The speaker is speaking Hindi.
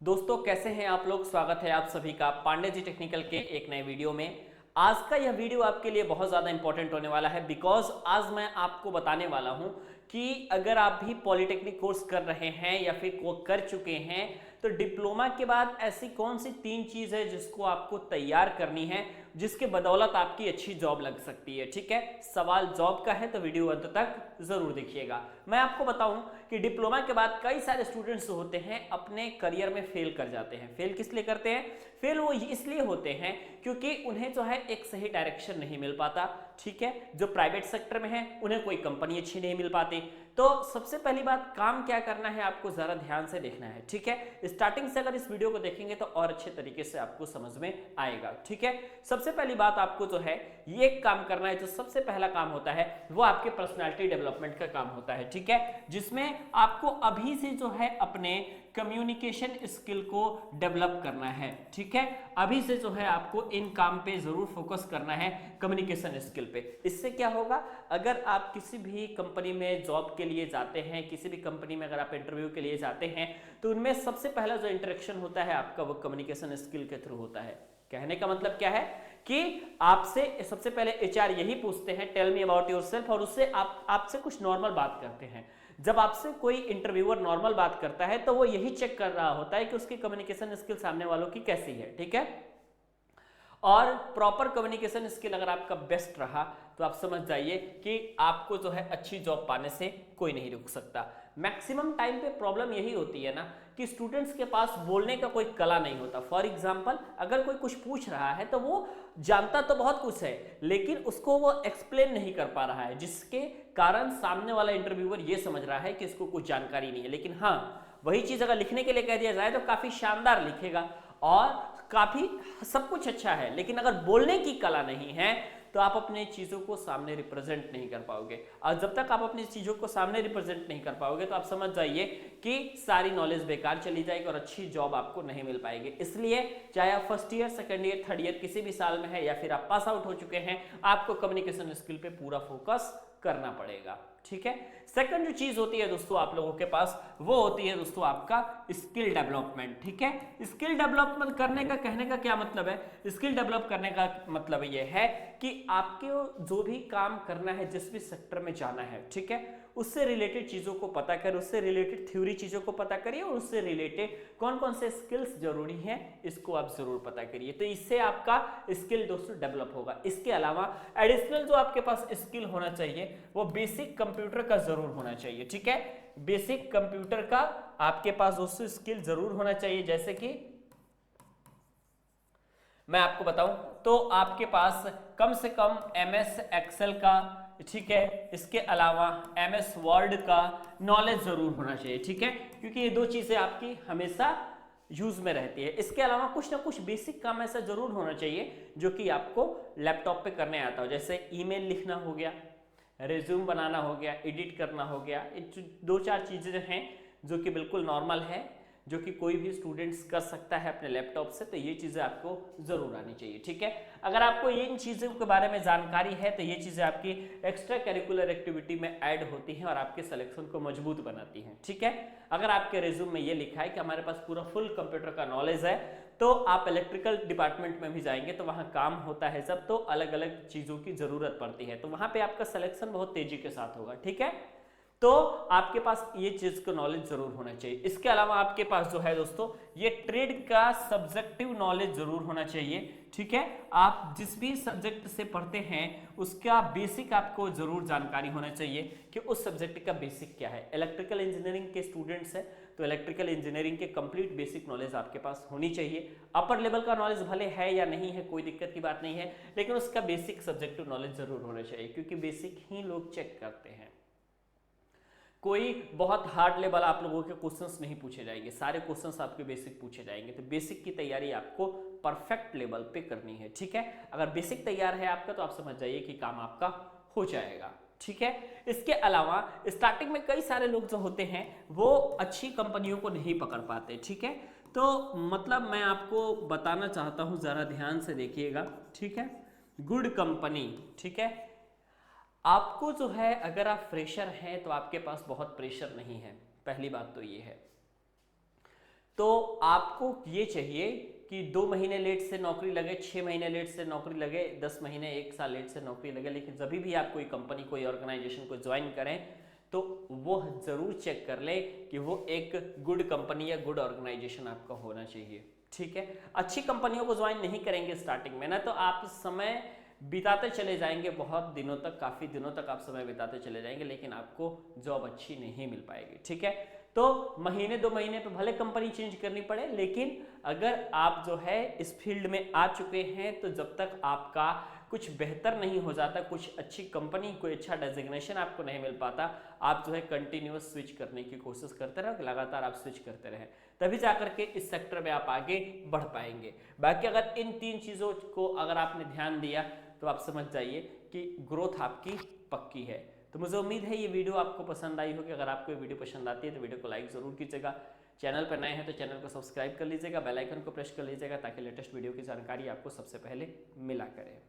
दोस्तों कैसे हैं आप लोग। स्वागत है आप सभी का पांडे जी टेक्निकल के एक नए वीडियो में। आज का यह वीडियो आपके लिए बहुत ज़्यादा इंपॉर्टेंट होने वाला है बिकॉज आज मैं आपको बताने वाला हूं कि अगर आप भी पॉलिटेक्निक कोर्स कर रहे हैं या फिर कर चुके हैं तो डिप्लोमा के बाद ऐसी कौन सी 3 चीज़ है जिसको आपको तैयार करनी है, जिसके बदौलत आपकी अच्छी जॉब लग सकती है। ठीक है, सवाल जॉब का है तो वीडियो अंत तक जरूर देखिएगा। मैं आपको बताऊं कि डिप्लोमा के बाद कई सारे स्टूडेंट्स होते हैं अपने करियर में फेल कर जाते हैं। फेल किस लिए करते हैं? फेल वो इसलिए होते हैं क्योंकि उन्हें जो है एक सही डायरेक्शन नहीं मिल पाता। ठीक है, जो प्राइवेट सेक्टर में है उन्हें कोई कंपनी अच्छी नहीं मिल पाती। तो सबसे पहली बात, काम क्या करना है आपको जरा ध्यान से देखना है। ठीक है, स्टार्टिंग से अगर इस वीडियो को देखेंगे तो और अच्छे तरीके से आपको समझ में आएगा। ठीक है, सबसे पहली बात आपको जो है ये काम करना है। जो सबसे पहला काम होता है वो आपके पर्सनालिटी डेवलपमेंट का काम होता है। ठीक है, जिसमें आपको अभी से जो है अपने कम्युनिकेशन स्किल को डेवलप करना है। ठीक है, अभी से जो है आपको इन काम पे जरूर फोकस करना है, कम्युनिकेशन स्किल पे। इससे क्या होगा, अगर आप किसी भी कंपनी में जॉब के लिए जाते हैं, किसी भी कंपनी में अगर आप इंटरव्यू के लिए जाते हैं तो उनमें सबसे पहला जो इंटरेक्शन होता है आपका वो कम्युनिकेशन स्किल के थ्रू होता है। कहने का मतलब क्या है कि आपसे सबसे पहले एचआर यही पूछते हैं टेल मी अबाउट योरसेल्फ, और उससे आपसे कुछ नॉर्मल बात करते हैं। जब आपसे कोई इंटरव्यूअर नॉर्मल बात करता है तो वो यही चेक कर रहा होता है कि उसकी कम्युनिकेशन स्किल सामने वालों की कैसी है। ठीक है, और प्रॉपर कम्युनिकेशन स्किल अगर आपका बेस्ट रहा तो आप समझ जाइए कि आपको जो है अच्छी जॉब पाने से कोई नहीं रुक सकता। मैक्सिमम टाइम पे प्रॉब्लम यही होती है ना कि स्टूडेंट्स के पास बोलने का कोई कला नहीं होता। फॉर एग्जांपल, अगर कोई कुछ पूछ रहा है तो वो जानता तो बहुत कुछ है लेकिन उसको वो एक्सप्लेन नहीं कर पा रहा है, जिसके कारण सामने वाला इंटरव्यूअर ये समझ रहा है कि इसको कुछ जानकारी नहीं है। लेकिन हाँ, वही चीज अगर लिखने के लिए कह दिया जाए तो काफी शानदार लिखेगा और काफी सब कुछ अच्छा है, लेकिन अगर बोलने की कला नहीं है तो आप अपने चीजों को सामने रिप्रेजेंट नहीं कर पाओगे। और जब तक आप अपनी चीजों को सामने रिप्रेजेंट नहीं कर पाओगे तो आप समझ जाइए कि सारी नॉलेज बेकार चली जाएगी और अच्छी जॉब आपको नहीं मिल पाएगी। इसलिए चाहे आप first year, second year, third year किसी भी साल में है या फिर आप पास आउट हो चुके हैं, आपको कम्युनिकेशन स्किल पे पूरा फोकस करना पड़ेगा। ठीक है, सेकंड जो चीज होती है दोस्तों आप लोगों के पास वो होती है दोस्तों आपका स्किल डेवलपमेंट। ठीक है, स्किल डेवलपमेंट करने का कहने का क्या मतलब है? स्किल डेवलप करने का मतलब ये है कि आपको जो भी काम करना है, जिस भी सेक्टर में जाना है, ठीक है, उससे रिलेटेड चीजों को पता करें, उससे रिलेटेड थ्योरी चीजों को पता करिए और उससे रिलेटेड कौन कौन से स्किल्स जरूरी हैं इसको आप जरूर पता करिए। तो इससे आपका स्किल दोस्तों डेवलप होगा। इसके अलावा एडिशनल जो आपके पास स्किल होना चाहिए वो बेसिक कंप्यूटर का जरूर होना चाहिए। ठीक है, बेसिक कंप्यूटर का आपके पास दोस्तों स्किल जरूर होना चाहिए। जैसे कि मैं आपको बताऊं तो आपके पास कम से कम एमएस एक्सेल का, ठीक है, इसके अलावा एमएस वर्ड का नॉलेज जरूर होना चाहिए। ठीक है, क्योंकि ये दो चीजें आपकी हमेशा यूज में रहती है। इसके अलावा कुछ ना कुछ बेसिक काम ऐसा जरूर होना चाहिए जो कि आपको लैपटॉप पे करने आता हो। जैसे ईमेल लिखना हो गया, रेज्यूम बनाना हो गया, एडिट करना हो गया। दो चार चीजें हैं जो कि बिल्कुल नॉर्मल है, जो कि कोई भी स्टूडेंट्स कर सकता है अपने लैपटॉप से। तो ये चीज़ें आपको ज़रूर आनी चाहिए। ठीक है, अगर आपको इन चीज़ों के बारे में जानकारी है तो ये चीज़ें आपकी एक्स्ट्रा करिकुलर एक्टिविटी में ऐड होती हैं और आपके सिलेक्शन को मजबूत बनाती हैं। ठीक है, अगर आपके रिज्यूम में ये लिखा है कि हमारे पास पूरा फुल कंप्यूटर का नॉलेज है तो आप इलेक्ट्रिकल डिपार्टमेंट में भी जाएंगे तो वहाँ काम होता है सब, तो अलग अलग चीज़ों की ज़रूरत पड़ती है, तो वहाँ पर आपका सिलेक्शन बहुत तेज़ी के साथ होगा। ठीक है, तो आपके पास ये चीज का नॉलेज जरूर होना चाहिए। इसके अलावा आपके पास जो है दोस्तों ये ट्रेड का सब्जेक्टिव नॉलेज जरूर होना चाहिए। ठीक है, आप जिस भी सब्जेक्ट से पढ़ते हैं उसका बेसिक आपको जरूर जानकारी होना चाहिए कि उस सब्जेक्ट का बेसिक क्या है। इलेक्ट्रिकल इंजीनियरिंग के स्टूडेंट्स हैं तो इलेक्ट्रिकल इंजीनियरिंग के कंप्लीट बेसिक नॉलेज आपके पास होनी चाहिए। अपर लेवल का नॉलेज भले है या नहीं है कोई दिक्कत की बात नहीं है, लेकिन उसका बेसिक सब्जेक्टिव नॉलेज जरूर होना चाहिए, क्योंकि बेसिक ही लोग चेक करते हैं। कोई बहुत हार्ड लेवल आप लोगों के क्वेश्चंस नहीं पूछे जाएंगे, सारे क्वेश्चंस आपके बेसिक पूछे जाएंगे। तो बेसिक की तैयारी आपको परफेक्ट लेवल पे करनी है। ठीक है, अगर बेसिक तैयार है आपका तो आप समझ जाइए कि काम आपका हो जाएगा। ठीक है, इसके अलावा स्टार्टिंग में कई सारे लोग जो होते हैं वो अच्छी कंपनियों को नहीं पकड़ पाते। ठीक है, तो मतलब मैं आपको बताना चाहता हूं, जरा ध्यान से देखिएगा। ठीक है, गुड कंपनी, ठीक है, आपको जो है अगर आप फ्रेशर हैं तो आपके पास बहुत प्रेशर नहीं है, पहली बात तो ये है। तो आपको ये चाहिए कि 2 महीने लेट से नौकरी लगे, 6 महीने लेट से नौकरी लगे, 10 महीने 1 साल लेट से नौकरी लगे, लेकिन जब भी आप कोई कंपनी कोई ऑर्गेनाइजेशन को ज्वाइन करें तो वो जरूर चेक कर ले कि वो एक गुड कंपनी या गुड ऑर्गेनाइजेशन आपका होना चाहिए। ठीक है, अच्छी कंपनियों को ज्वाइन नहीं करेंगे स्टार्टिंग में ना, तो आप समय बिताते चले जाएंगे, बहुत दिनों तक, काफी दिनों तक आप समय बिताते चले जाएंगे, लेकिन आपको जॉब अच्छी नहीं मिल पाएगी। ठीक है, तो महीने 2 महीने पे भले कंपनी चेंज करनी पड़े, लेकिन अगर आप जो है इस फील्ड में आ चुके हैं तो जब तक आपका कुछ बेहतर नहीं हो जाता, कुछ अच्छी कंपनी, कोई अच्छा डेजिग्नेशन आपको नहीं मिल पाता, आप जो है कंटिन्यूअस स्विच करने की कोशिश करते रहो, लगातार आप स्विच करते रहें, तभी जाकर के इस सेक्टर में आप आगे बढ़ पाएंगे। बाकी अगर इन 3 चीज़ों को अगर आपने ध्यान दिया तो आप समझ जाइए कि ग्रोथ आपकी पक्की है। तो मुझे उम्मीद है ये वीडियो आपको पसंद आई होगी। अगर आपको ये वीडियो पसंद आती है तो वीडियो को लाइक ज़रूर कीजिएगा, चैनल पर नए हैं तो चैनल को सब्सक्राइब कर लीजिएगा, बेल आइकन को प्रेस कर लीजिएगा ताकि लेटेस्ट वीडियो की जानकारी आपको सबसे पहले मिला करे।